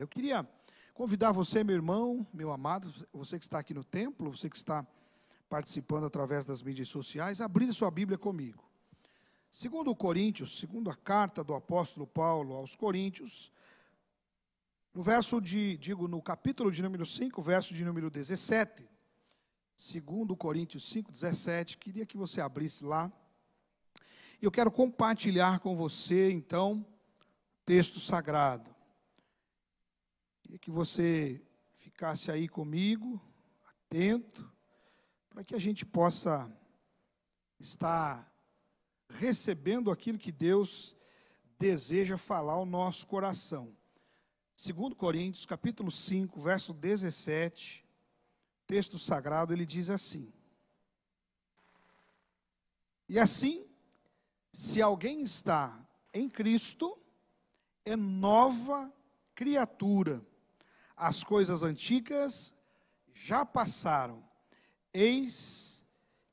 Eu queria convidar você, meu irmão, meu amado, você que está aqui no templo, você que está participando através das mídias sociais, a abrir sua Bíblia comigo. Segundo Coríntios, segundo a carta do apóstolo Paulo aos Coríntios, no capítulo de número 5, verso de número 17, segundo Coríntios 5, 17, queria que você abrisse lá. Eu quero compartilhar com você, então, o texto sagrado. Queria que você ficasse aí comigo, atento, para que a gente possa estar recebendo aquilo que Deus deseja falar ao nosso coração. Segundo Coríntios, capítulo 5, verso 17, texto sagrado, ele diz assim: E assim, se alguém está em Cristo, é nova criatura. As coisas antigas já passaram, eis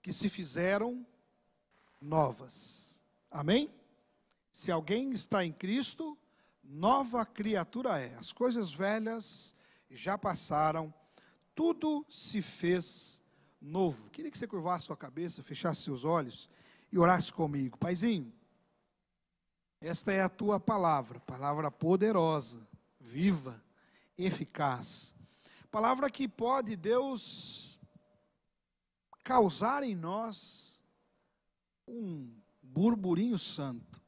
que se fizeram novas. Amém? Se alguém está em Cristo, nova criatura é. As coisas velhas já passaram, tudo se fez novo. Queria que você curvasse sua cabeça, fechasse seus olhos e orasse comigo. Paizinho, esta é a tua palavra, palavra poderosa, viva, eficaz. Palavra que pode, Deus, causar em nós um burburinho santo.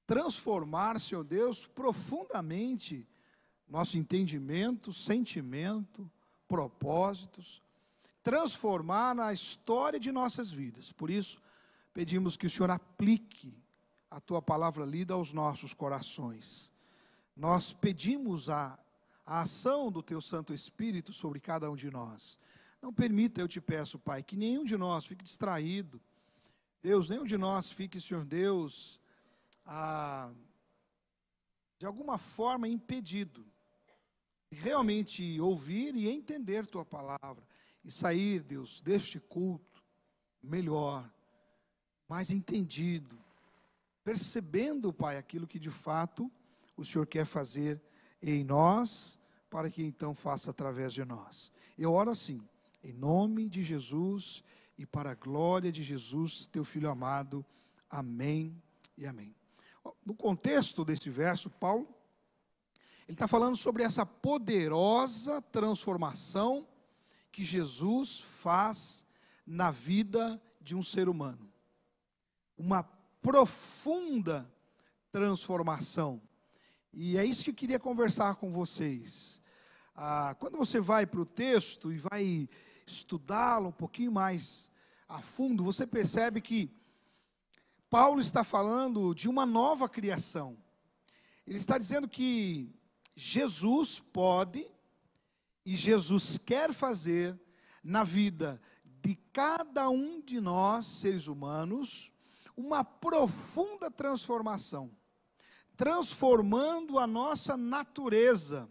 Transformar, Senhor Deus, profundamente nosso entendimento, sentimento, propósitos. Transformar na história de nossas vidas. Por isso, pedimos que o Senhor aplique a tua palavra lida aos nossos corações. Nós pedimos a ação do teu Santo Espírito sobre cada um de nós. Não permita, eu te peço, Pai, que nenhum de nós fique distraído. Deus, nenhum de nós fique, Senhor Deus, de alguma forma impedido de realmente ouvir e entender tua palavra. E sair, Deus, deste culto melhor, mais entendido, percebendo, Pai, aquilo que de fato o Senhor quer fazer em nós, para que então faça através de nós. Eu oro assim, em nome de Jesus e para a glória de Jesus, teu Filho amado. Amém e amém. No contexto desse verso, Paulo, ele está falando sobre essa poderosa transformação que Jesus faz na vida de um ser humano. Uma profunda transformação. E é isso que eu queria conversar com vocês. Quando você vai para o texto e vai estudá-lo um pouquinho mais a fundo, você percebe que Paulo está falando de uma nova criação. Ele está dizendo que Jesus pode e Jesus quer fazer na vida de cada um de nós, seres humanos, uma profunda transformação, transformando a nossa natureza,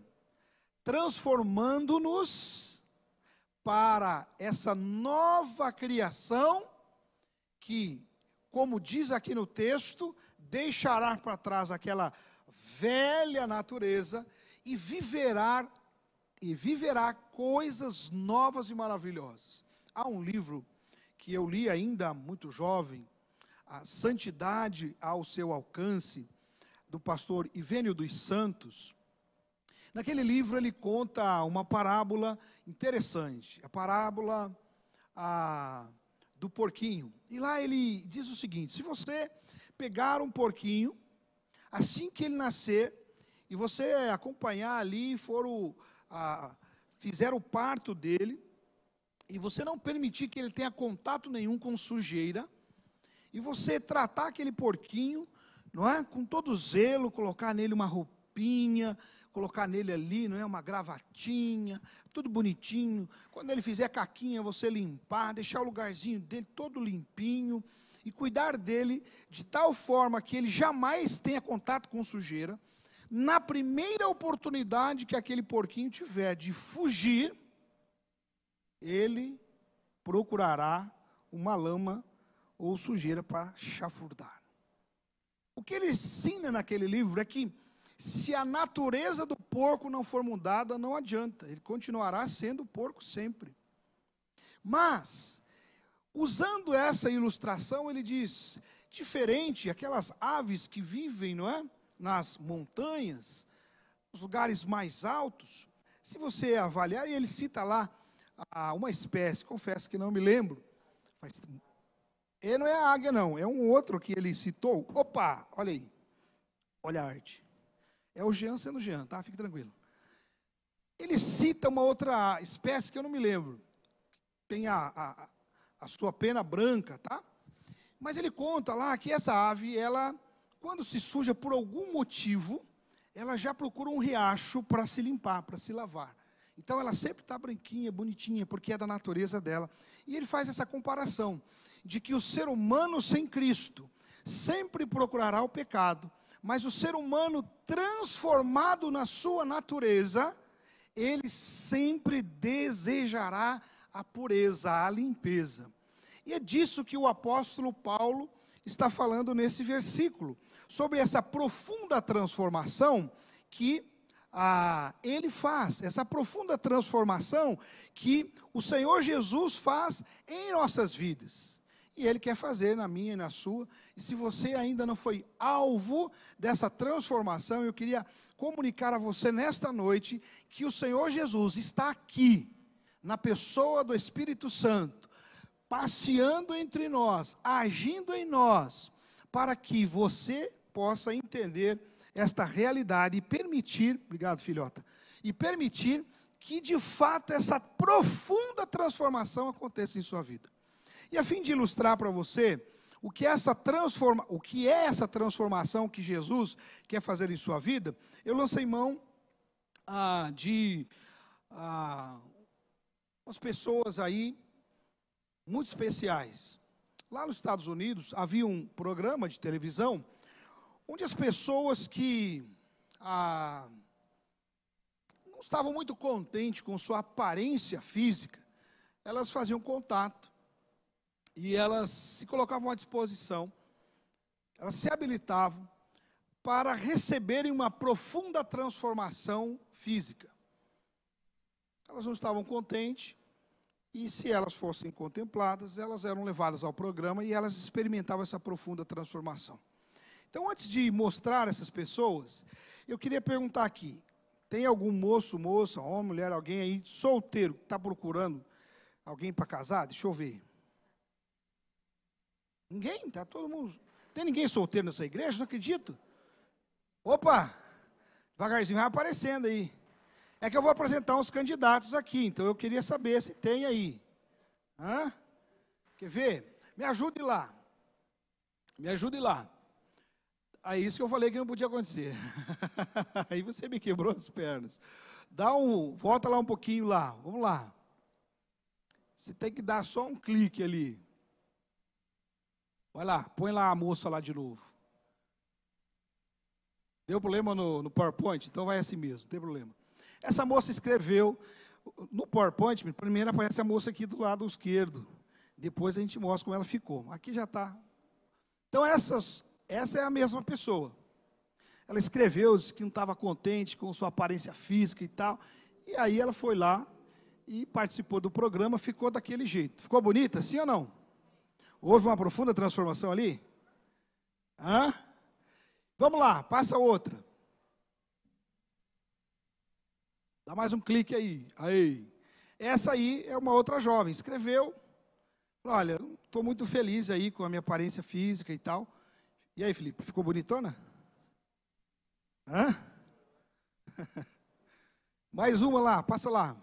transformando-nos para essa nova criação que, como diz aqui no texto, deixará para trás aquela velha natureza e viverá coisas novas e maravilhosas. Há um livro que eu li ainda muito jovem, A Santidade ao Seu Alcance, do pastor Ivênio dos Santos. Naquele livro ele conta uma parábola interessante, a parábola do porquinho. E lá ele diz o seguinte: se você pegar um porquinho, assim que ele nascer, e você acompanhar ali, fizer o parto dele, e você não permitir que ele tenha contato nenhum com sujeira, e você tratar aquele porquinho, não é, com todo zelo, colocar nele uma roupinha, colocar nele ali, não é, uma gravatinha, tudo bonitinho. Quando ele fizer caquinha, você limpar, deixar o lugarzinho dele todo limpinho, e cuidar dele de tal forma que ele jamais tenha contato com sujeira. Na primeira oportunidade que aquele porquinho tiver de fugir, ele procurará uma lama ou sujeira para chafurdar. O que ele ensina naquele livro é que, Se a natureza do porco não for mudada, não adianta, ele continuará sendo porco sempre. Mas, usando essa ilustração, ele diz, diferente, aquelas aves que vivem, não é, nas montanhas, nos lugares mais altos, se você avaliar, e ele cita lá uma espécie, confesso que não me lembro, ele não é a águia não, é um outro que ele citou, opa, olha aí, olha a arte, é o Jean sendo Jean, tá? Fique tranquilo. Ele cita uma outra espécie que eu não me lembro, tem a sua pena branca, tá? Mas ele conta lá que essa ave, ela, quando se suja por algum motivo, ela já procura um riacho para se limpar, para se lavar. Então ela sempre está branquinha, bonitinha, porque é da natureza dela. E ele faz essa comparação, de que o ser humano sem Cristo sempre procurará o pecado, mas o ser humano transformado na sua natureza, ele sempre desejará a pureza, a limpeza. E é disso que o apóstolo Paulo está falando nesse versículo, sobre essa profunda transformação que ele faz, essa profunda transformação que o Senhor Jesus faz em nossas vidas. E Ele quer fazer na minha e na sua. E se você ainda não foi alvo dessa transformação, eu queria comunicar a você nesta noite que o Senhor Jesus está aqui, na pessoa do Espírito Santo, passeando entre nós, agindo em nós, para que você possa entender esta realidade e permitir, obrigado filhota, e permitir que de fato essa profunda transformação aconteça em sua vida. E a fim de ilustrar para você o que é essa transformação que Jesus quer fazer em sua vida, eu lancei mão de umas pessoas aí muito especiais. Lá nos Estados Unidos havia um programa de televisão onde as pessoas que não estavam muito contentes com sua aparência física, elas faziam contato e elas se colocavam à disposição, elas se habilitavam para receberem uma profunda transformação física. Elas não estavam contentes, e se elas fossem contempladas, elas eram levadas ao programa e elas experimentavam essa profunda transformação. Então, antes de mostrar essas pessoas, eu queria perguntar aqui, tem algum moço, moça, homem, mulher, alguém aí solteiro que está procurando alguém para casar? Deixa eu ver. Ninguém? Está todo mundo. Tem ninguém solteiro nessa igreja? Não acredito. Opa! Devagarzinho vai aparecendo aí. É que eu vou apresentar uns candidatos aqui, então eu queria saber se tem aí. Quer ver? Me ajude lá. Me ajude lá. É isso que eu falei que não podia acontecer. Aí você me quebrou as pernas. Volta lá um pouquinho lá. Vamos lá. Você tem que dar só um clique ali. Vai lá, põe lá a moça lá de novo. Deu problema no PowerPoint? Então vai assim mesmo, não tem problema. Essa moça escreveu, no PowerPoint, primeiro aparece a moça aqui do lado esquerdo. Depois a gente mostra como ela ficou. Aqui já está. Então essa é a mesma pessoa. Ela escreveu, disse que não estava contente com sua aparência física e tal. E aí ela foi lá e participou do programa, ficou daquele jeito. Ficou bonita, sim ou não? Houve uma profunda transformação ali? Vamos lá, passa outra. Dá mais um clique aí. Aí. Essa aí é uma outra jovem. Escreveu. Olha, estou muito feliz aí com a minha aparência física e tal. E aí, Felipe, ficou bonitona? Mais uma lá, passa lá.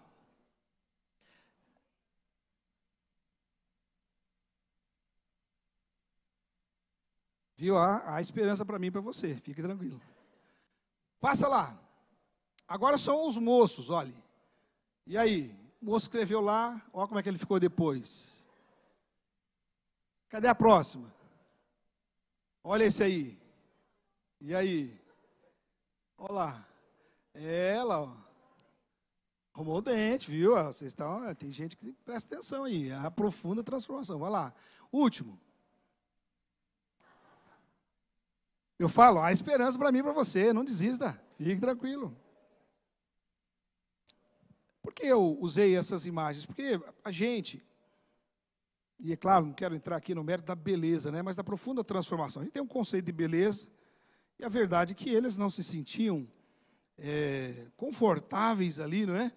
Viu? Há esperança para mim e para você, fique tranquilo. Passa lá. Agora são os moços, olhe. E aí? O moço escreveu lá, olha como é que ele ficou depois. Cadê a próxima? Olha esse aí. E aí? Olha lá. Ela, ó. Arrumou o dente, viu? Vocês estão, tem gente que presta atenção aí. A profunda transformação. Vai lá. Último. Eu falo, há esperança para mim e para você, não desista. Fique tranquilo. Por que eu usei essas imagens? Porque a gente, e é claro, não quero entrar aqui no mérito da beleza, né, mas da profunda transformação. A gente tem um conceito de beleza, e a verdade é que eles não se sentiam confortáveis ali, não é?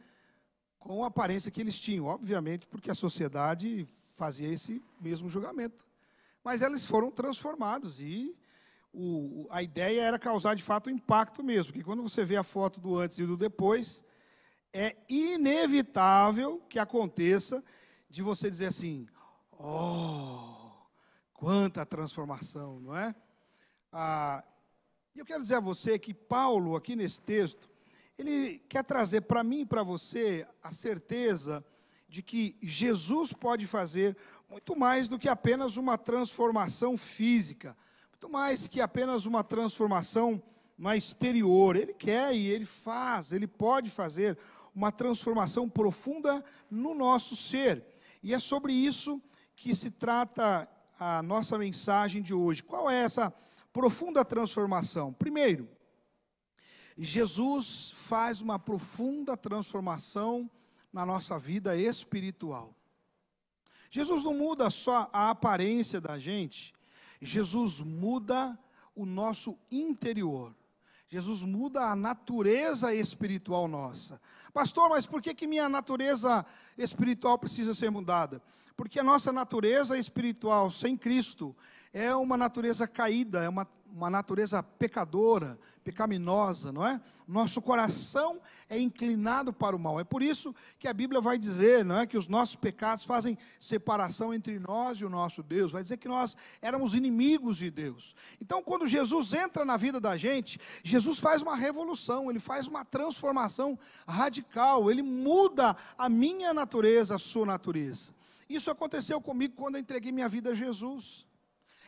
Com a aparência que eles tinham, obviamente, porque a sociedade fazia esse mesmo julgamento. Mas eles foram transformados e a ideia era causar de fato impacto mesmo, porque quando você vê a foto do antes e do depois, é inevitável que aconteça de você dizer assim, oh, quanta transformação, não é? E eu quero dizer a você que Paulo, aqui nesse texto, ele quer trazer para mim e para você a certeza de que Jesus pode fazer muito mais do que apenas uma transformação física, muito mais que apenas uma transformação no exterior. Ele quer e ele faz, ele pode fazer uma transformação profunda no nosso ser. E é sobre isso que se trata a nossa mensagem de hoje. Qual é essa profunda transformação? Primeiro, Jesus faz uma profunda transformação na nossa vida espiritual. Jesus não muda só a aparência da gente, Jesus muda o nosso interior. Jesus muda a natureza espiritual nossa. Pastor, mas por que minha natureza espiritual precisa ser mudada? Porque a nossa natureza espiritual sem Cristo é uma natureza caída, é uma natureza pecadora, pecaminosa, não é? Nosso coração é inclinado para o mal. É por isso que a Bíblia vai dizer, não é, que os nossos pecados fazem separação entre nós e o nosso Deus. Vai dizer que nós éramos inimigos de Deus. Então, quando Jesus entra na vida da gente, Jesus faz uma revolução, ele faz uma transformação radical, ele muda a minha natureza, a sua natureza. Isso aconteceu comigo quando eu entreguei minha vida a Jesus.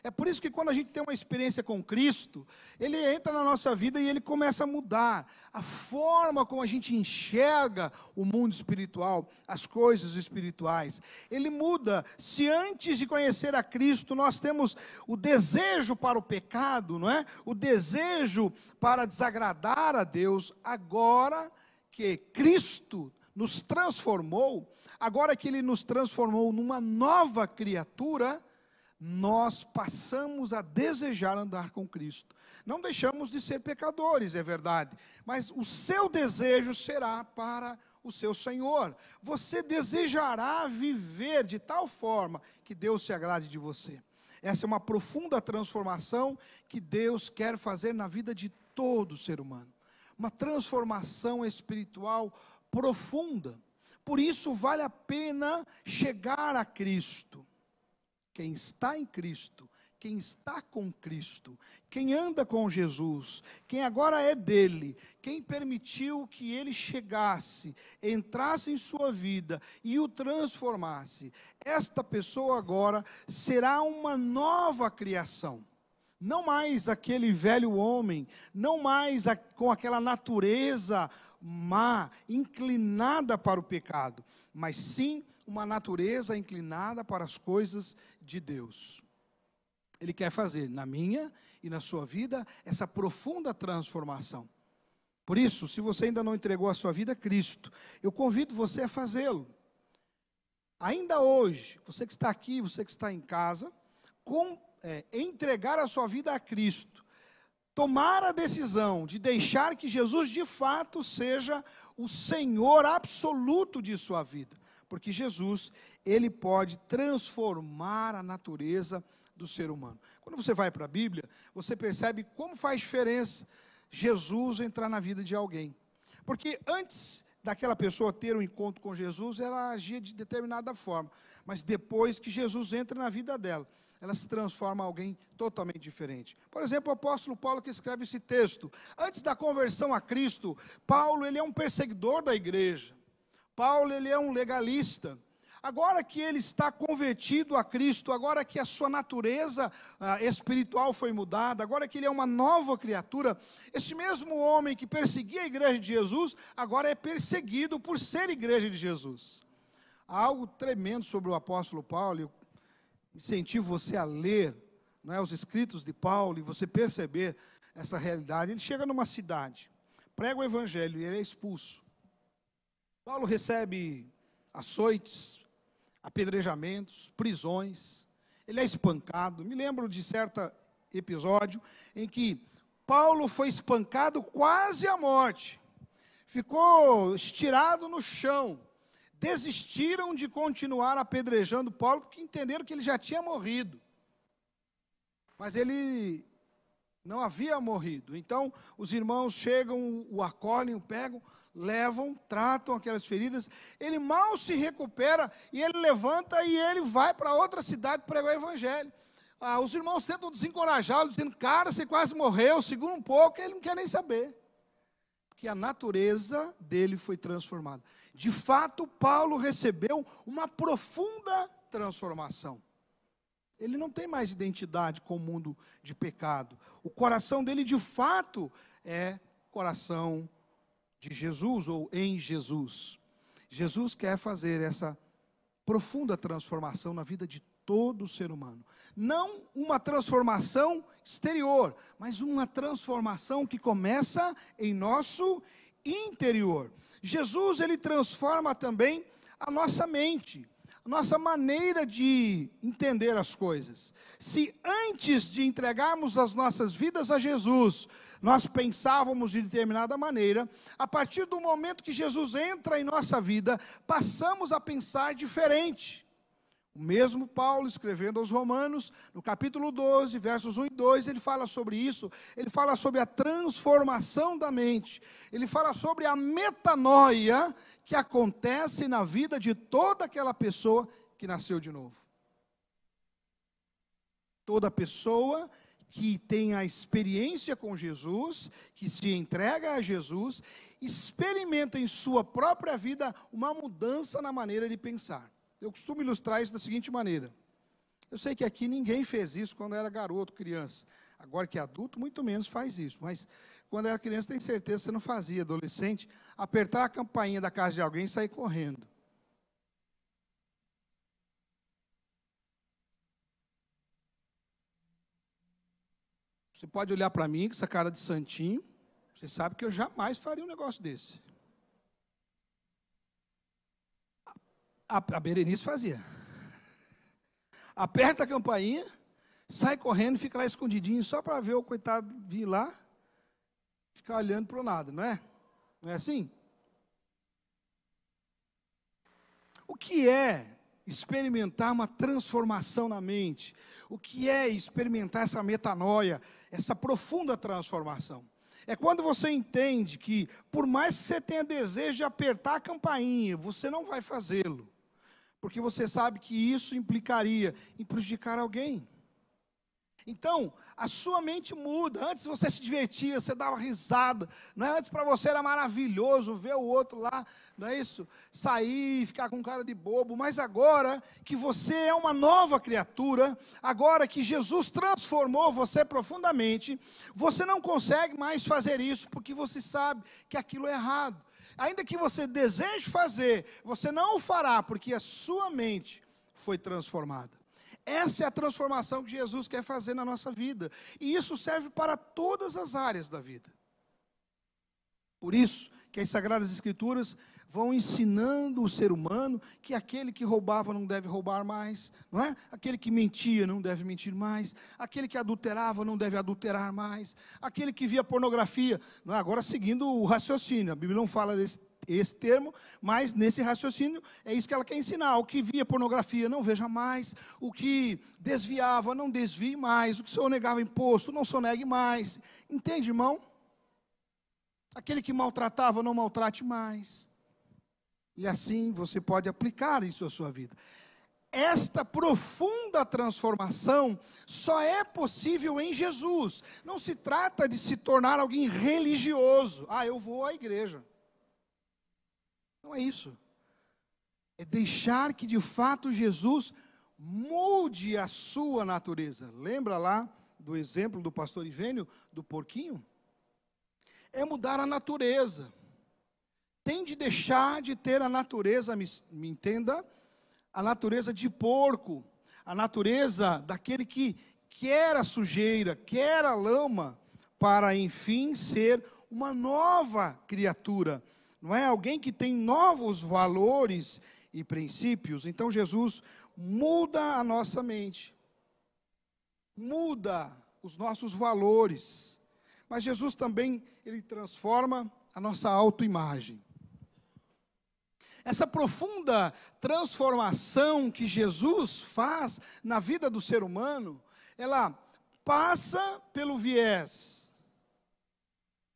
É por isso que quando a gente tem uma experiência com Cristo, Ele entra na nossa vida e Ele começa a mudar a forma como a gente enxerga o mundo espiritual, as coisas espirituais. Ele muda. Se antes de conhecer a Cristo nós temos o desejo para o pecado, não é? O desejo para desagradar a Deus, agora que Cristo nos transformou, agora que Ele nos transformou numa nova criatura, nós passamos a desejar andar com Cristo. Não deixamos de ser pecadores, é verdade, mas o seu desejo será para o seu Senhor. Você desejará viver de tal forma que Deus se agrade de você. Essa é uma profunda transformação que Deus quer fazer na vida de todo ser humano. Uma transformação espiritual profunda. Por isso vale a pena chegar a Cristo. Quem está em Cristo, quem está com Cristo, quem anda com Jesus, quem agora é dele, quem permitiu que ele chegasse, entrasse em sua vida e o transformasse, esta pessoa agora será uma nova criação. Não mais aquele velho homem, não mais com aquela natureza má, inclinada para o pecado, mas sim uma natureza inclinada para as coisas de Deus. Ele quer fazer na minha e na sua vida essa profunda transformação. Por isso, se você ainda não entregou a sua vida a Cristo, eu convido você a fazê-lo. Ainda hoje, você que está aqui, você que está em casa, entregar a sua vida a Cristo, tomar a decisão de deixar que Jesus de fato seja o Senhor absoluto de sua vida. Porque Jesus, Ele pode transformar a natureza do ser humano. Quando você vai para a Bíblia, você percebe como faz diferença Jesus entrar na vida de alguém. Porque antes daquela pessoa ter um encontro com Jesus, ela agia de determinada forma. Mas depois que Jesus entra na vida dela, ela se transforma em alguém totalmente diferente. Por exemplo, o apóstolo Paulo que escreve esse texto. Antes da conversão a Cristo, Paulo ele é um perseguidor da igreja. Paulo ele é um legalista. Agora que ele está convertido a Cristo, agora que a sua natureza espiritual foi mudada, agora que ele é uma nova criatura, esse mesmo homem que perseguia a igreja de Jesus, agora é perseguido por ser igreja de Jesus. Há algo tremendo sobre o apóstolo Paulo. Eu incentivo você a ler, não é, os escritos de Paulo e você perceber essa realidade. Ele chega numa cidade. prega o evangelho e ele é expulso. Paulo recebe açoites, apedrejamentos, prisões, ele é espancado. Me lembro de certo episódio em que Paulo foi espancado quase à morte, ficou estirado no chão, desistiram de continuar apedrejando Paulo, porque entenderam que ele já tinha morrido, mas ele não havia morrido. Então os irmãos chegam, o acolhem, o pegam, levam, tratam aquelas feridas, ele mal se recupera, e ele levanta e ele vai para outra cidade pregar o evangelho. Os irmãos tentam desencorajá-lo, dizendo, cara, você quase morreu, segura um pouco, ele não quer nem saber, porque a natureza dele foi transformada. De fato, Paulo recebeu uma profunda transformação. Ele não tem mais identidade com o mundo de pecado. O coração dele, de fato, é coração de Jesus, ou em Jesus. Jesus quer fazer essa profunda transformação na vida de todo ser humano. Não uma transformação exterior, mas uma transformação que começa em nosso interior. Jesus, ele transforma também a nossa mente, nossa maneira de entender as coisas. Se antes de entregarmos as nossas vidas a Jesus, nós pensávamos de determinada maneira, a partir do momento que Jesus entra em nossa vida, passamos a pensar diferente. O mesmo Paulo, escrevendo aos Romanos, no capítulo 12, versos 1 e 2, ele fala sobre isso, ele fala sobre a transformação da mente, ele fala sobre a metanoia que acontece na vida de toda aquela pessoa que nasceu de novo. Toda pessoa que tem a experiência com Jesus, que se entrega a Jesus, experimenta em sua própria vida uma mudança na maneira de pensar. Eu costumo ilustrar isso da seguinte maneira. Eu sei que aqui ninguém fez isso quando era garoto, criança. Agora que é adulto, muito menos faz isso. Mas quando era criança, tenho certeza que você não fazia. Adolescente, apertar a campainha da casa de alguém e sair correndo. Você pode olhar para mim com essa cara de santinho. Você sabe que eu jamais faria um negócio desse. A Berenice fazia. Aperta a campainha, sai correndo, fica lá escondidinho, só para ver o coitado vir lá, ficar olhando para o nada, não é? Não é assim? O que é experimentar uma transformação na mente? O que é experimentar essa metanoia, essa profunda transformação? É quando você entende que, por mais que você tenha desejo de apertar a campainha, você não vai fazê-lo, porque você sabe que isso implicaria em prejudicar alguém. Então, a sua mente muda. Antes você se divertia, você dava risada, não é? Antes para você era maravilhoso ver o outro lá, não é isso? Sair, ficar com cara de bobo, mas agora que você é uma nova criatura, agora que Jesus transformou você profundamente, você não consegue mais fazer isso, porque você sabe que aquilo é errado. Ainda que você deseje fazer, você não o fará, porque a sua mente foi transformada. Essa é a transformação que Jesus quer fazer na nossa vida. E isso serve para todas as áreas da vida. Por isso que as Sagradas Escrituras vão ensinando o ser humano que aquele que roubava não deve roubar mais, não é? Aquele que mentia não deve mentir mais, aquele que adulterava não deve adulterar mais, aquele que via pornografia, não é? Agora seguindo o raciocínio, a Bíblia não fala esse termo, mas nesse raciocínio é isso que ela quer ensinar. O que via pornografia, não veja mais. O que desviava, não desvie mais. O que sonegava imposto, não sonegue mais. Entende, irmão? Aquele que maltratava, não maltrate mais. E assim você pode aplicar isso à sua vida. Esta profunda transformação só é possível em Jesus. Não se trata de se tornar alguém religioso. Eu vou à igreja. Não é isso. É deixar que de fato Jesus mude a sua natureza. Lembra lá do exemplo do pastor Ivênio, do porquinho? É mudar a natureza. Tem de deixar de ter a natureza, me entenda, a natureza de porco, a natureza daquele que quer a sujeira, quer a lama, para enfim ser uma nova criatura, não é? Alguém que tem novos valores e princípios. Então Jesus muda a nossa mente, muda os nossos valores, mas Jesus também, ele transforma a nossa autoimagem. Essa profunda transformação que Jesus faz na vida do ser humano, ela passa pelo viés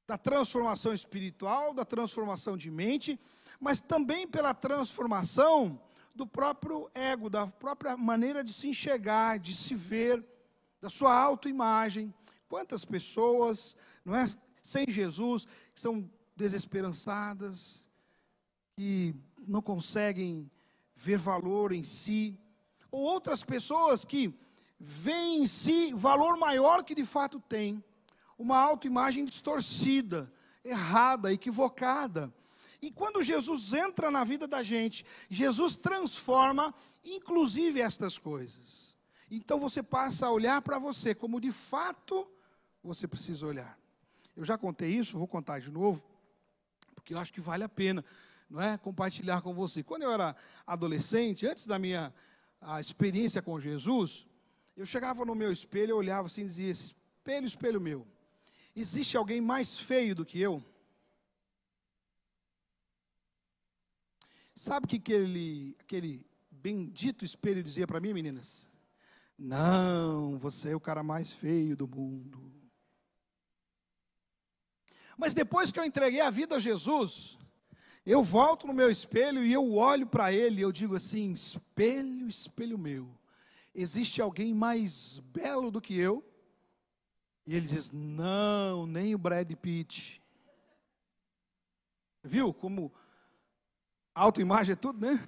da transformação espiritual, da transformação de mente, mas também pela transformação do próprio ego, da própria maneira de se enxergar, de se ver, da sua autoimagem. Quantas pessoas, não é, sem Jesus, que são desesperançadas, que não conseguem ver valor em si, ou outras pessoas que veem em si valor maior que de fato tem, uma autoimagem distorcida, errada, equivocada. E quando Jesus entra na vida da gente, Jesus transforma, inclusive, estas coisas. Então você passa a olhar para você como de fato você precisa olhar. Eu já contei isso, vou contar de novo, porque eu acho que vale a pena, não é, compartilhar com você. Quando eu era adolescente, antes da minha experiência com Jesus, eu chegava no meu espelho, eu olhava assim e dizia: espelho, espelho meu, existe alguém mais feio do que eu? Sabe o que aquele bendito espelho dizia para mim, meninas? Não, você é o cara mais feio do mundo. Mas depois que eu entreguei a vida a Jesus, eu volto no meu espelho e eu olho para ele e eu digo assim: espelho, espelho meu, existe alguém mais belo do que eu? E ele diz: não, nem o Brad Pitt. Viu como autoimagem é tudo, né?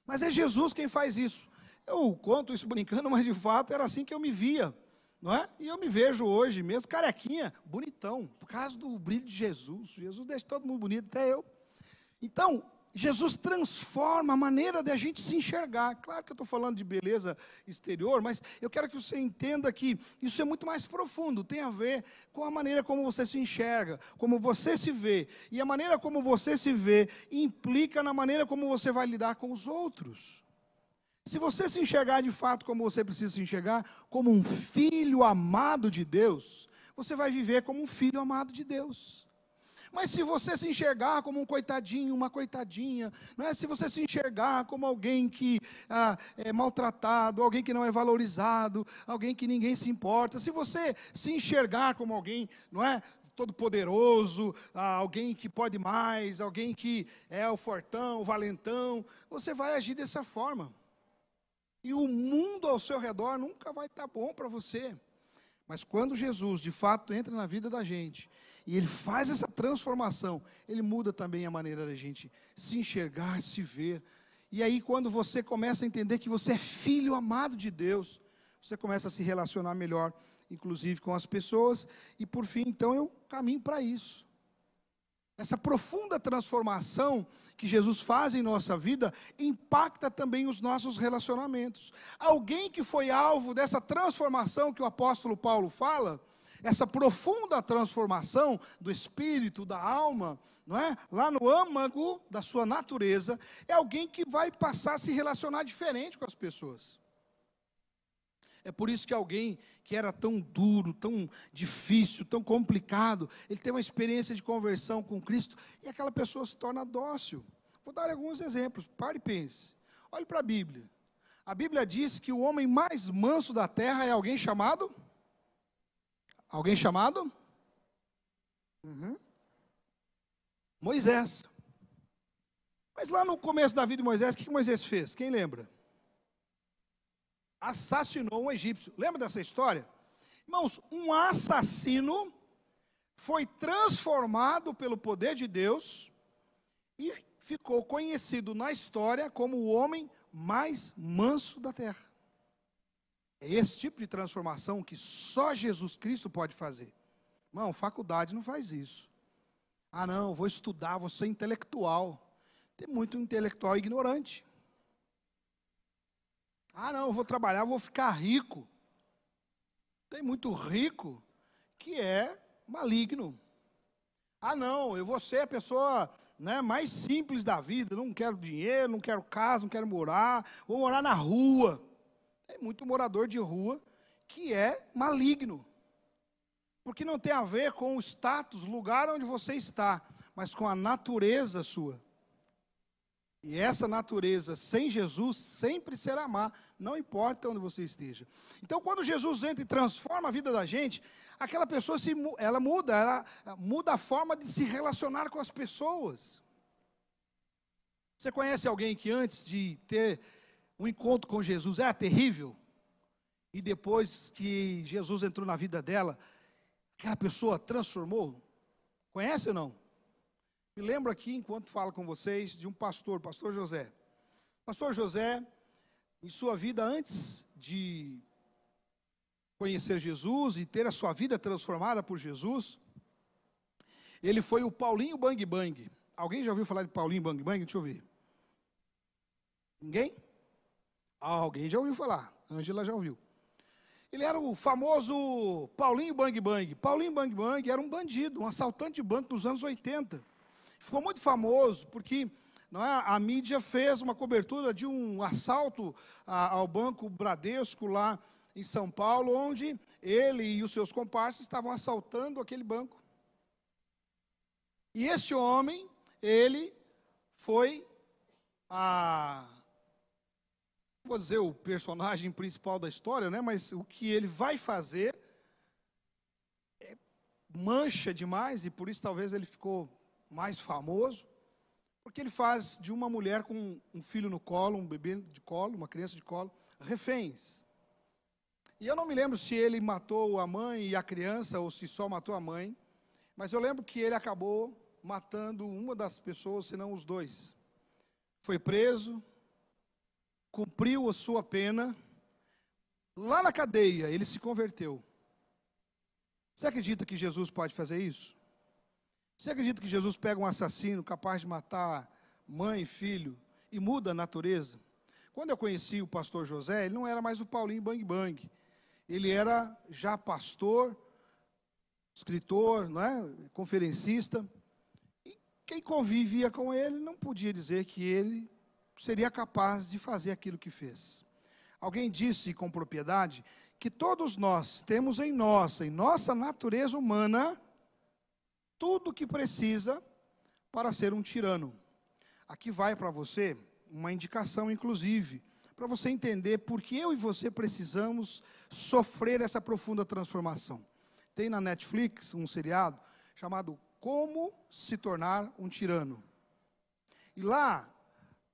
Mas é Jesus quem faz isso. Eu conto isso brincando, mas de fato era assim que eu me via, não é? E eu me vejo hoje mesmo, carequinha, bonitão, por causa do brilho de Jesus. Jesus deixa todo mundo bonito, até eu. Então, Jesus transforma a maneira de a gente se enxergar. Claro que eu estou falando de beleza exterior, mas eu quero que você entenda que isso é muito mais profundo, tem a ver com a maneira como você se enxerga, como você se vê. E a maneira como você se vê implica na maneira como você vai lidar com os outros. Se você se enxergar de fato como você precisa se enxergar, como um filho amado de Deus, você vai viver como um filho amado de Deus. Mas se você se enxergar como um coitadinho, uma coitadinha, não é? Se você se enxergar como alguém que é maltratado, alguém que não é valorizado, alguém que ninguém se importa, se você se enxergar como alguém, não é, todo poderoso, alguém que pode mais, alguém que é o fortão, o valentão, você vai agir dessa forma. E o mundo ao seu redor nunca vai estar bom para você. Mas quando Jesus, de fato, entra na vida da gente, e Ele faz essa transformação, Ele muda também a maneira da gente se enxergar, se ver. E aí, quando você começa a entender que você é filho amado de Deus, você começa a se relacionar melhor, inclusive com as pessoas. E por fim, então, eu caminho para isso. Essa profunda transformação que Jesus faz em nossa vida impacta também os nossos relacionamentos. Alguém que foi alvo dessa transformação que o apóstolo Paulo fala, essa profunda transformação do espírito, da alma, não é? Lá no âmago da sua natureza, é alguém que vai passar a se relacionar diferente com as pessoas. É por isso que alguém que era tão duro, tão difícil, tão complicado, ele tem uma experiência de conversão com Cristo e aquela pessoa se torna dócil. Vou dar alguns exemplos, pare e pense. Olhe para a Bíblia. A Bíblia diz que o homem mais manso da terra é alguém chamado? Alguém chamado? Moisés. Mas lá no começo da vida de Moisés, o que Moisés fez? Quem lembra? Assassinou um egípcio. Lembra dessa história? Irmãos, um assassino foi transformado pelo poder de Deus e ficou conhecido na história como o homem mais manso da terra. É esse tipo de transformação que só Jesus Cristo pode fazer. Irmão, faculdade não faz isso. Ah não, vou estudar, vou ser intelectual. Tem muito intelectual ignorante. Ah não, eu vou trabalhar, vou ficar rico. Tem muito rico que é maligno. Ah, não, eu vou ser a pessoa, né, mais simples da vida. Não quero dinheiro, não quero casa, não quero morar. Vou morar na rua. Tem muito morador de rua que é maligno. Porque não tem a ver com o status, o lugar onde você está, mas com a natureza sua. E essa natureza sem Jesus sempre será má, não importa onde você esteja. Então, quando Jesus entra e transforma a vida da gente, aquela pessoa ela muda a forma de se relacionar com as pessoas. Você conhece alguém que antes de ter um encontro com Jesus era terrível? E depois que Jesus entrou na vida dela, aquela pessoa transformou? Conhece ou não? Me lembro aqui, enquanto falo com vocês, de um pastor, pastor José. Pastor José, em sua vida antes de conhecer Jesus e ter a sua vida transformada por Jesus, ele foi o Paulinho Bang Bang. Alguém já ouviu falar de Paulinho Bang Bang? Deixa eu ver. Ninguém? Alguém já ouviu falar. Ângela já ouviu. Ele era o famoso Paulinho Bang Bang. Paulinho Bang Bang era um bandido, um assaltante de banco dos anos 80. Ficou muito famoso porque a mídia fez uma cobertura de um assalto ao Banco Bradesco lá em São Paulo, onde ele e os seus comparsas estavam assaltando aquele banco. E este homem, ele foi vou dizer o personagem principal da história, né? Mas o que ele vai fazer mancha demais, e por isso talvez ele ficou mais famoso, porque ele faz de uma mulher com um filho no colo, um bebê de colo, uma criança de colo, reféns. E eu não me lembro se ele matou a mãe e a criança, ou se só matou a mãe, mas eu lembro que ele acabou matando uma das pessoas, se não os dois. Foi preso, cumpriu a sua pena, lá na cadeia ele se converteu. Você acredita que Jesus pode fazer isso? Você acredita que Jesus pega um assassino capaz de matar mãe e filho e muda a natureza? Quando eu conheci o pastor José, ele não era mais o Paulinho Bang Bang. Ele era já pastor, escritor, conferencista. E quem convivia com ele não podia dizer que ele seria capaz de fazer aquilo que fez. Alguém disse com propriedade que todos nós temos em nossa natureza humana, tudo o que precisa para ser um tirano. Aqui vai para você uma indicação, inclusive, para você entender por que eu e você precisamos sofrer essa profunda transformação. Tem na Netflix um seriado chamado Como se tornar um tirano. E lá,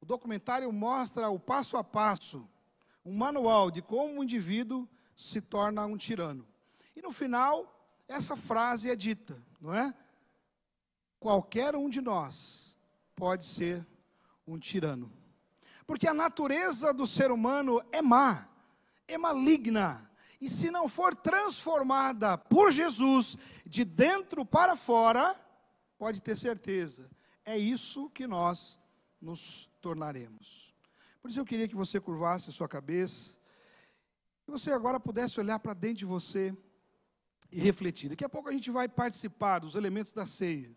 o documentário mostra o passo a passo, um manual de como o indivíduo se torna um tirano. E no final, essa frase é dita, não é? Qualquer um de nós pode ser um tirano. Porque a natureza do ser humano é má, é maligna. E se não for transformada por Jesus, de dentro para fora, pode ter certeza, é isso que nós nos tornaremos. Por isso eu queria que você curvasse a sua cabeça, e você agora pudesse olhar para dentro de você e refletir. Daqui a pouco a gente vai participar dos elementos da ceia.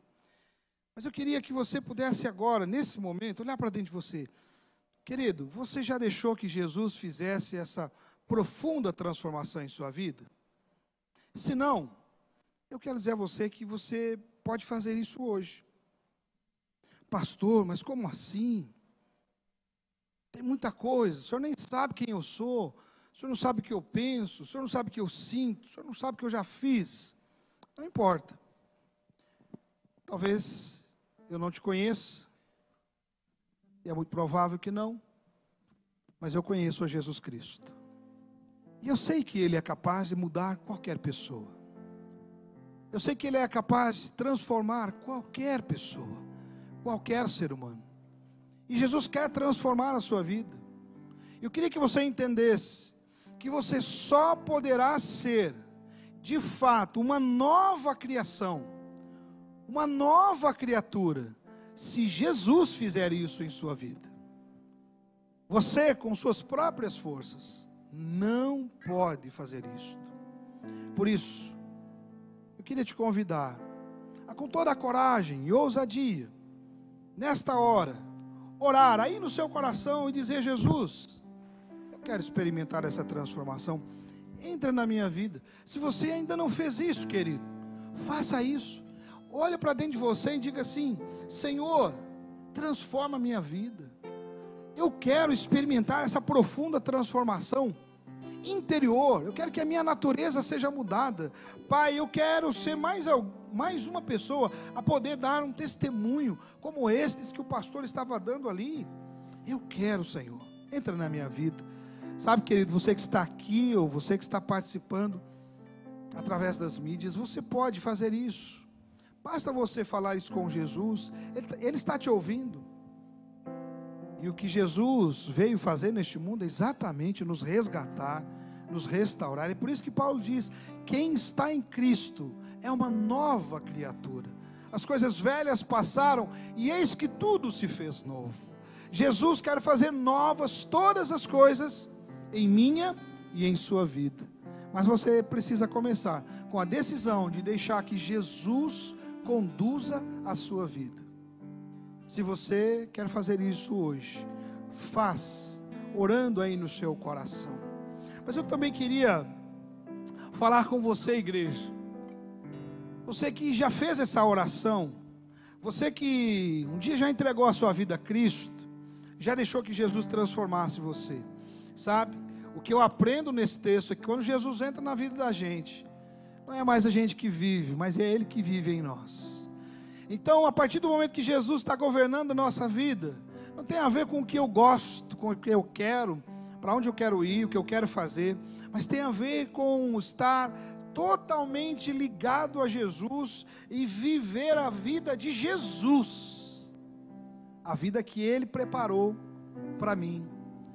Mas eu queria que você pudesse agora, nesse momento, olhar para dentro de você. Querido, você já deixou que Jesus fizesse essa profunda transformação em sua vida? Se não, eu quero dizer a você que você pode fazer isso hoje. Pastor, mas como assim? Tem muita coisa, o senhor nem sabe quem eu sou, o senhor não sabe o que eu penso, o senhor não sabe o que eu sinto, o senhor não sabe o que eu já fiz. Não importa. Talvez eu não te conheça, e é muito provável que não, mas eu conheço a Jesus Cristo. E eu sei que Ele é capaz de mudar qualquer pessoa. Eu sei que Ele é capaz de transformar qualquer pessoa, qualquer ser humano. E Jesus quer transformar a sua vida. Eu queria que você entendesse que você só poderá ser, de fato, uma nova criação, uma nova criatura, se Jesus fizer isso em sua vida. Você, com suas próprias forças, não pode fazer isso. Por isso, eu queria te convidar com toda a coragem e ousadia, nesta hora, orar aí no seu coração e dizer: Jesus, eu quero experimentar essa transformação, entra na minha vida. Se você ainda não fez isso, querido, faça isso. Olha para dentro de você e diga assim: Senhor, transforma a minha vida. Eu quero experimentar essa profunda transformação interior. Eu quero que a minha natureza seja mudada. Pai, eu quero ser mais uma pessoa a poder dar um testemunho como estes que o pastor estava dando ali. Eu quero, Senhor, entra na minha vida. Sabe, querido, você que está aqui ou você que está participando através das mídias, você pode fazer isso. Basta você falar isso com Jesus. Ele está te ouvindo. E o que Jesus veio fazer neste mundo é exatamente nos resgatar, nos restaurar. É por isso que Paulo diz: quem está em Cristo é uma nova criatura. As coisas velhas passaram e eis que tudo se fez novo. Jesus quer fazer novas todas as coisas em minha e em sua vida. Mas você precisa começar com a decisão de deixar que Jesus conduza a sua vida. Se você quer fazer isso hoje, faz, orando aí no seu coração. Mas eu também queria falar com você, igreja. Você que já fez essa oração, você que um dia já entregou a sua vida a Cristo, já deixou que Jesus transformasse você. Sabe, o que eu aprendo nesse texto é que quando Jesus entra na vida da gente, não é mais a gente que vive, mas é Ele que vive em nós. Então, a partir do momento que Jesus está governando a nossa vida, não tem a ver com o que eu gosto, com o que eu quero, para onde eu quero ir, o que eu quero fazer, mas tem a ver com estar totalmente ligado a Jesus e viver a vida de Jesus, a vida que Ele preparou para mim,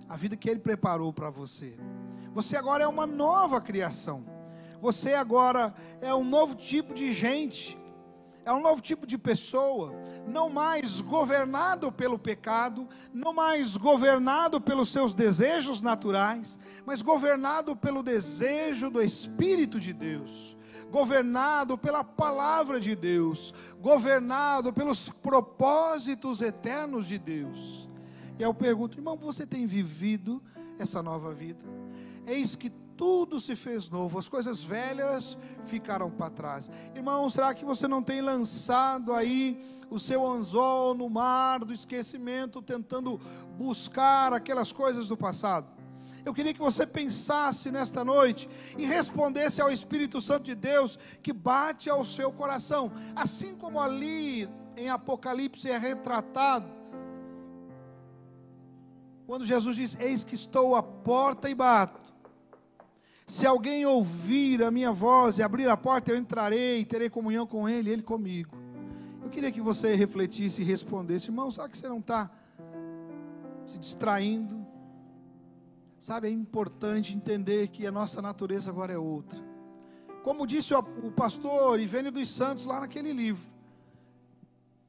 a vida que Ele preparou para você. Você agora é uma nova criação, você agora é um novo tipo de gente, é um novo tipo de pessoa, não mais governado pelo pecado, não mais governado pelos seus desejos naturais, mas governado pelo desejo do Espírito de Deus, governado pela palavra de Deus, governado pelos propósitos eternos de Deus. E eu pergunto: irmão, você tem vivido essa nova vida? Eis que tudo se fez novo, as coisas velhas ficaram para trás. Irmão, será que você não tem lançado aí o seu anzol no mar do esquecimento, tentando buscar aquelas coisas do passado? Eu queria que você pensasse nesta noite e respondesse ao Espírito Santo de Deus que bate ao seu coração, assim como ali em Apocalipse é retratado, quando Jesus diz: eis que estou à porta e bato. Se alguém ouvir a minha voz e abrir a porta, eu entrarei e terei comunhão com ele e ele comigo. Eu queria que você refletisse e respondesse: irmão, sabe que você não está se distraindo? Sabe, é importante entender que a nossa natureza agora é outra. Como disse o pastor Ivênio dos Santos lá naquele livro,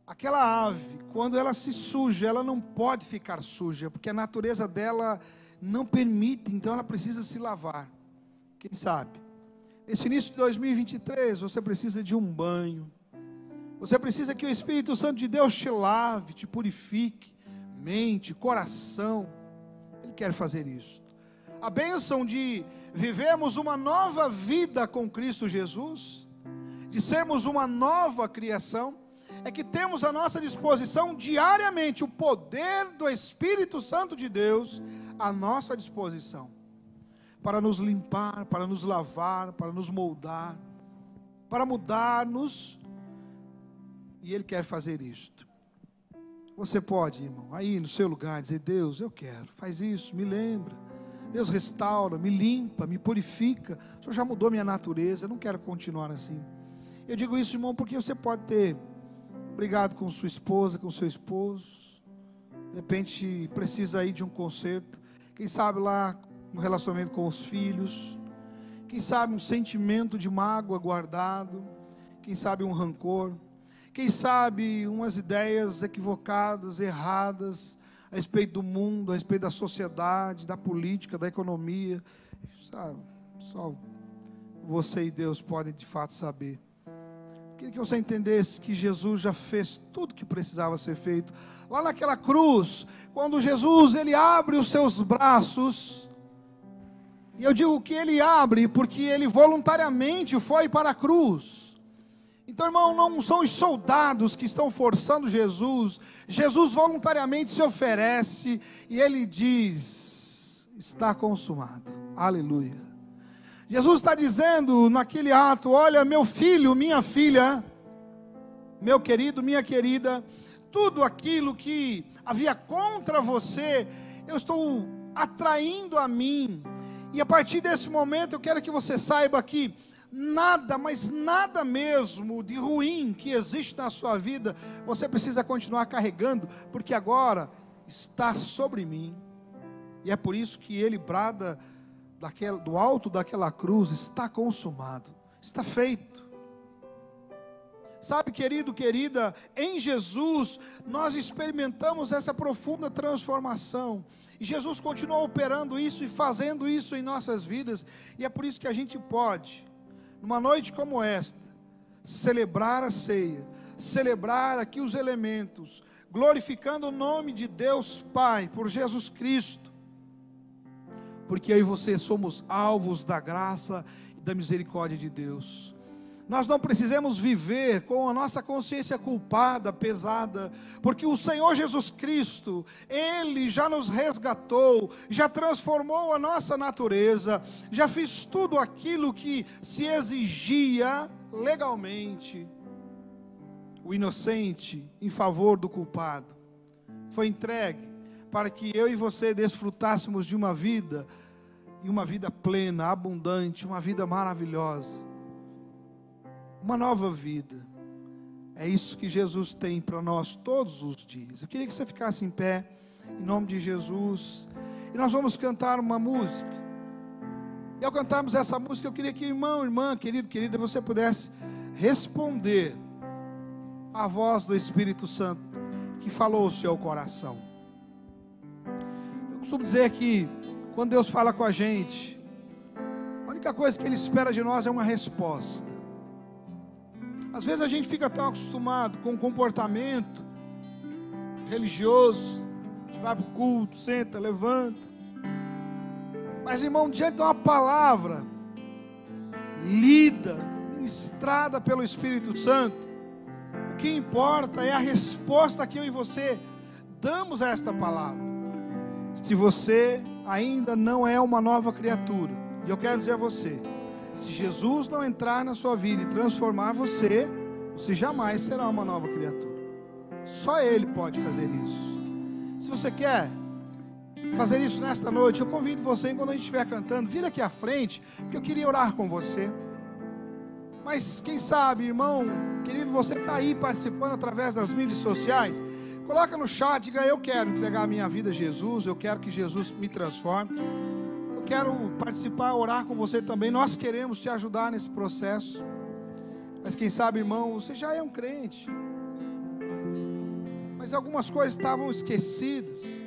aquela ave, quando ela se suja, ela não pode ficar suja, porque a natureza dela não permite, então ela precisa se lavar. Quem sabe, nesse início de 2023, você precisa de um banho, você precisa que o Espírito Santo de Deus te lave, te purifique, mente, coração. Ele quer fazer isso. A bênção de vivermos uma nova vida com Cristo Jesus, de sermos uma nova criação, é que temos à nossa disposição diariamente o poder do Espírito Santo de Deus à nossa disposição, para nos limpar, para nos lavar, para nos moldar, para mudar-nos, e Ele quer fazer isto. Você pode, irmão, aí no seu lugar dizer: Deus, eu quero, faz isso, me lembra, Deus restaura, me limpa, me purifica, o Senhor já mudou minha natureza, eu não quero continuar assim. Eu digo isso, irmão, porque você pode ter brigado com sua esposa, com seu esposo, de repente precisa aí de um conserto, quem sabe lá no relacionamento com os filhos, quem sabe um sentimento de mágoa guardado, quem sabe um rancor, quem sabe umas ideias equivocadas, erradas, a respeito do mundo, a respeito da sociedade, da política, da economia, sabe, só você e Deus podem de fato saber. Queria que você entendesse que Jesus já fez tudo que precisava ser feito. Lá naquela cruz, quando Jesus ele abre os seus braços, e eu digo que ele abre porque ele voluntariamente foi para a cruz. Então, irmão, não são os soldados que estão forçando Jesus. Jesus voluntariamente se oferece e ele diz: está consumado. Aleluia. Jesus está dizendo naquele ato: olha, meu filho, minha filha, meu querido, minha querida, tudo aquilo que havia contra você, eu estou atraindo a mim. E a partir desse momento eu quero que você saiba que nada, mas nada mesmo de ruim que existe na sua vida, você precisa continuar carregando, porque agora está sobre mim. E é por isso que ele brada do alto daquela cruz: está consumado, está feito. Sabe, querido, querida, em Jesus nós experimentamos essa profunda transformação. E Jesus continua operando isso e fazendo isso em nossas vidas. E é por isso que a gente pode, numa noite como esta, celebrar a ceia, celebrar aqui os elementos, glorificando o nome de Deus Pai, por Jesus Cristo. Porque eu e você somos alvos da graça e da misericórdia de Deus. Nós não precisamos viver com a nossa consciência culpada, pesada, porque o Senhor Jesus Cristo, Ele já nos resgatou, já transformou a nossa natureza, já fez tudo aquilo que se exigia legalmente. O inocente em favor do culpado foi entregue para que eu e você desfrutássemos de uma vida, e uma vida plena, abundante, uma vida maravilhosa. Uma nova vida. É isso que Jesus tem para nós todos os dias. Eu queria que você ficasse em pé, em nome de Jesus. E nós vamos cantar uma música. E ao cantarmos essa música, eu queria que irmão, irmã, querido, querida, você pudesse responder à voz do Espírito Santo que falou o seu coração. Eu costumo dizer que quando Deus fala com a gente, a única coisa que Ele espera de nós é uma resposta. Às vezes a gente fica tão acostumado com o comportamento religioso, a gente vai para o culto, senta, levanta. Mas, irmão, diante de uma palavra lida, ministrada pelo Espírito Santo, o que importa é a resposta que eu e você damos a esta palavra. Se você ainda não é uma nova criatura, e eu quero dizer a você, se Jesus não entrar na sua vida e transformar você, você jamais será uma nova criatura. Só Ele pode fazer isso. Se você quer fazer isso nesta noite, eu convido você, enquanto a gente estiver cantando, vir aqui à frente, porque eu queria orar com você. Mas quem sabe, irmão, querido, você está aí participando através das mídias sociais, coloca no chat, diga: eu quero entregar a minha vida a Jesus, eu quero que Jesus me transforme. Quero participar, orar com você também. Nós queremos te ajudar nesse processo. Mas quem sabe, irmão, você já é um crente, mas algumas coisas estavam esquecidas.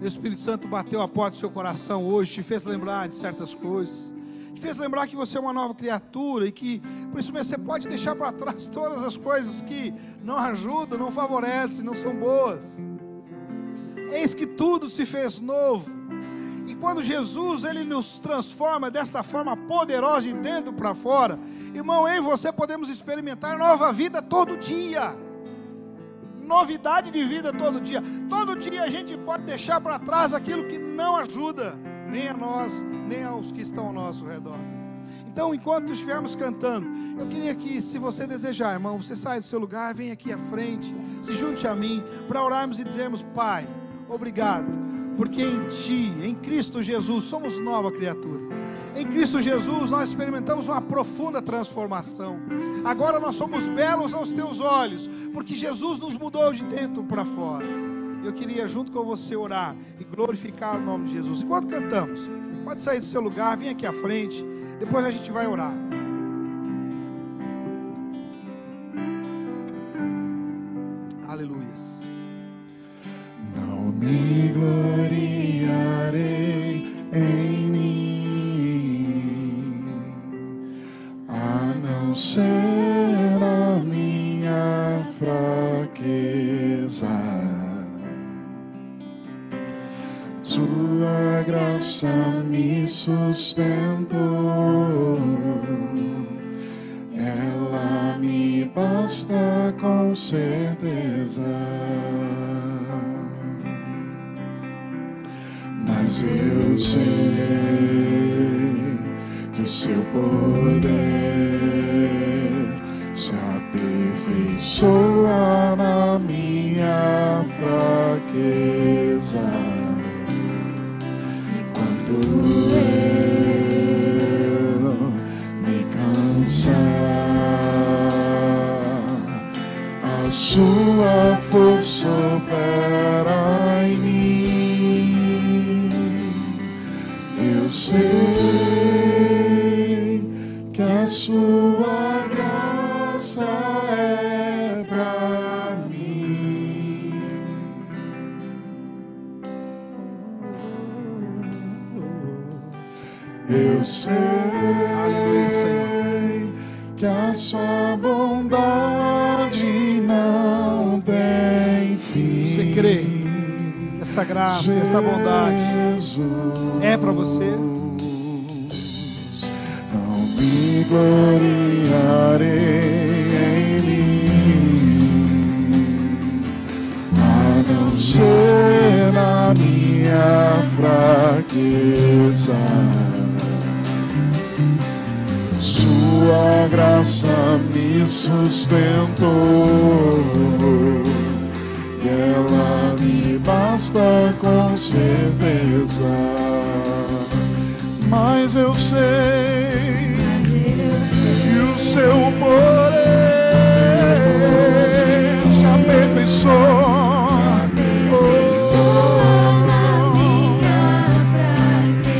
O Espírito Santo bateu a porta do seu coração hoje, te fez lembrar de certas coisas, te fez lembrar que você é uma nova criatura, e que por isso mesmo você pode deixar para trás todas as coisas que não ajudam, não favorecem, não são boas. Eis que tudo se fez novo. E quando Jesus, Ele nos transforma desta forma poderosa, de dentro para fora, irmão, eu e você podemos experimentar nova vida todo dia, novidade de vida todo dia. Todo dia a gente pode deixar para trás aquilo que não ajuda, nem a nós, nem aos que estão ao nosso redor. Então, enquanto estivermos cantando, eu queria que, se você desejar, irmão, você sai do seu lugar, vem aqui à frente, se junte a mim, para orarmos e dizermos: Pai, obrigado, porque em Ti, em Cristo Jesus, somos nova criatura. Em Cristo Jesus nós experimentamos uma profunda transformação. Agora nós somos belos aos Teus olhos, porque Jesus nos mudou de dentro para fora. Eu queria junto com você orar e glorificar o nome de Jesus. Enquanto cantamos, pode sair do seu lugar, vem aqui à frente, depois a gente vai orar. Aleluias. Não me gloriarei em mim, a não ser Sua graça me sustentou, ela me basta com certeza. Mas eu sei que o seu poder se aperfeiçoa na minha fraqueza. Quando eu me cansar, a sua força opera em mim. Eu sei que a sua graça é pra mim. Eu sei, Aleluia, Senhor, que a sua bondade não tem fim. Você crê que essa graça e essa bondade é para você? Não me gloriarei em mim, a não ser na minha fraqueza. Sua graça me sustentou, e ela me basta com certeza. Mas eu sei que o seu poder se aperfeiçoa.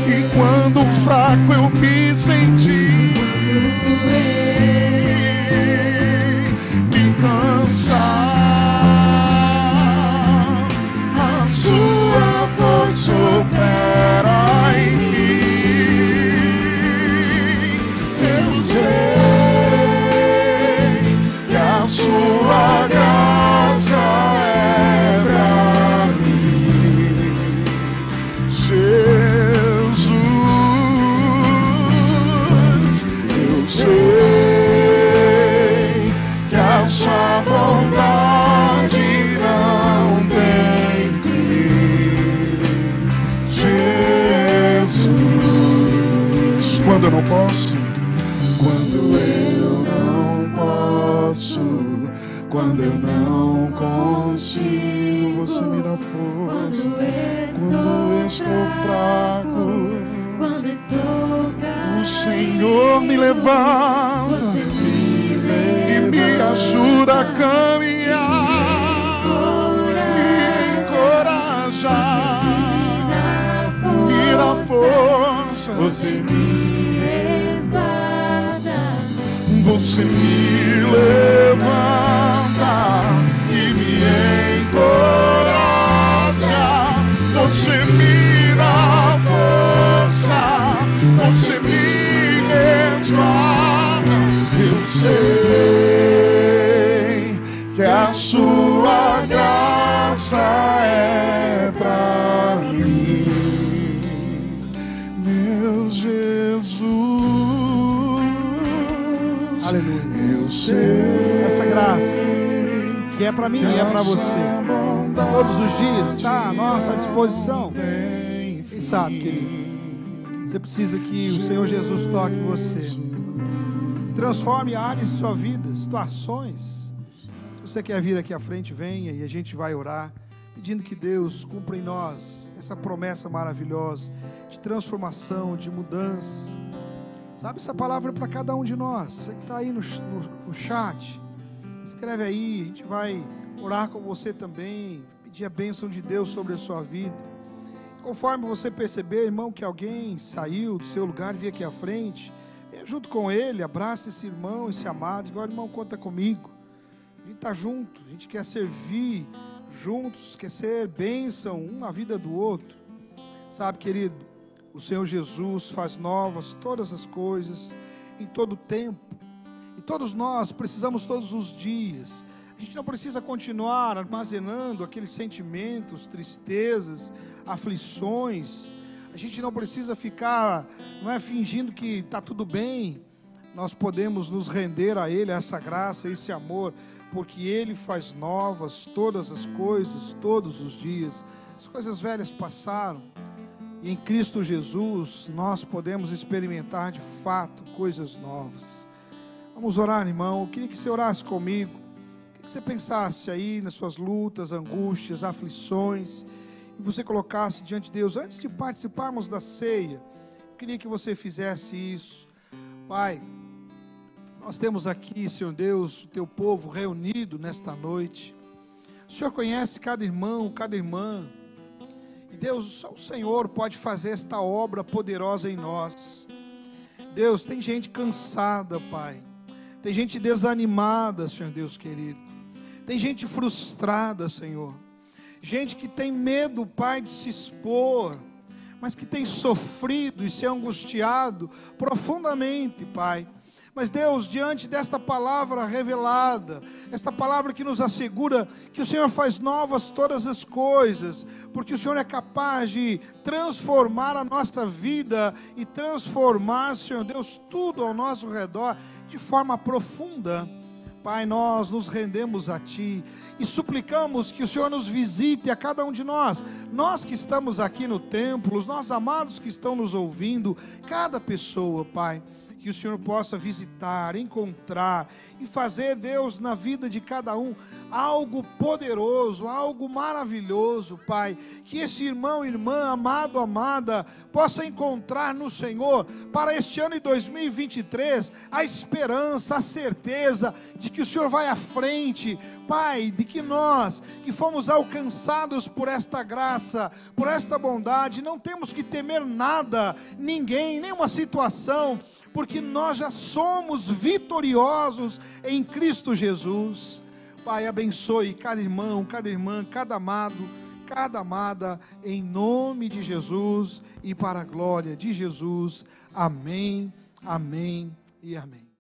E quando fraco eu me senti, me cansar, a sua força opera em mim. Eu sei que a sua graça é pra mim. Jesus, eu sei que a sua bondade não tem fim. Jesus, quando eu não posso, quando eu não posso, quando eu não consigo, você me dá força. Quando eu estou fraco, o Senhor me levanta e me ajuda a caminhar, me encorajar, me dá força. Você me levanta e me encoraja. Você me dá força, você me resguarda. Eu sei que a sua graça é pra mim, meu Jesus. Aleluia. Eu sei Essa graça que é para mim e é para você, todos os dias está à nossa disposição. Quem sabe, querido, você precisa que o Senhor Jesus toque você, transforme áreas de sua vida, situações. Se você quer vir aqui à frente, venha e a gente vai orar, pedindo que Deus cumpra em nós essa promessa maravilhosa de transformação, de mudança. Sabe, essa palavra é para cada um de nós. Você que está aí no chat, escreve aí, a gente vai orar com você também, pedir a bênção de Deus sobre a sua vida. Conforme você perceber, irmão, que alguém saiu do seu lugar e veio aqui à frente, venha junto com ele, abraça esse irmão, esse amado, diga: olha, irmão, conta comigo. A gente está junto, a gente quer servir juntos, quer ser bênção um na vida do outro. Sabe, querido, o Senhor Jesus faz novas todas as coisas, em todo tempo. E todos nós precisamos todos os dias A gente não precisa continuar armazenando aqueles sentimentos, tristezas, aflições. A gente não precisa ficar, fingindo que está tudo bem. Nós podemos nos render a Ele, a essa graça, a esse amor, porque Ele faz novas todas as coisas, todos os dias. As coisas velhas passaram, e em Cristo Jesus nós podemos experimentar de fato coisas novas. Vamos orar, irmão. Eu queria que você orasse comigo, que você pensasse aí nas suas lutas, angústias, aflições, e você colocasse diante de Deus. Antes de participarmos da ceia, eu queria que você fizesse isso. Pai, nós temos aqui, Senhor Deus, o teu povo reunido nesta noite. O Senhor conhece cada irmão, cada irmã, e Deus, só o Senhor pode fazer esta obra poderosa em nós. Deus, tem gente cansada, Pai, tem gente desanimada, Senhor Deus querido, tem gente frustrada, Senhor, gente que tem medo, Pai, de se expor, mas que tem sofrido e se angustiado profundamente, Pai. Mas Deus, diante desta palavra revelada, esta palavra que nos assegura que o Senhor faz novas todas as coisas, porque o Senhor é capaz de transformar a nossa vida e transformar, Senhor Deus, tudo ao nosso redor de forma profunda. Pai, nós nos rendemos a Ti e suplicamos que o Senhor nos visite a cada um de nós que estamos aqui no templo, os nossos amados que estão nos ouvindo, cada pessoa, Pai, que o Senhor possa visitar, encontrar e fazer, Deus, na vida de cada um, algo poderoso, algo maravilhoso, Pai. Que esse irmão, irmã, amado, amada, possa encontrar no Senhor, para este ano de 2023, a esperança, a certeza de que o Senhor vai à frente, Pai, de que nós, que fomos alcançados por esta graça, por esta bondade, não temos que temer nada, ninguém, nenhuma situação, porque nós já somos vitoriosos em Cristo Jesus. Pai, abençoe cada irmão, cada irmã, cada amado, cada amada, em nome de Jesus e para a glória de Jesus. Amém, amém e amém.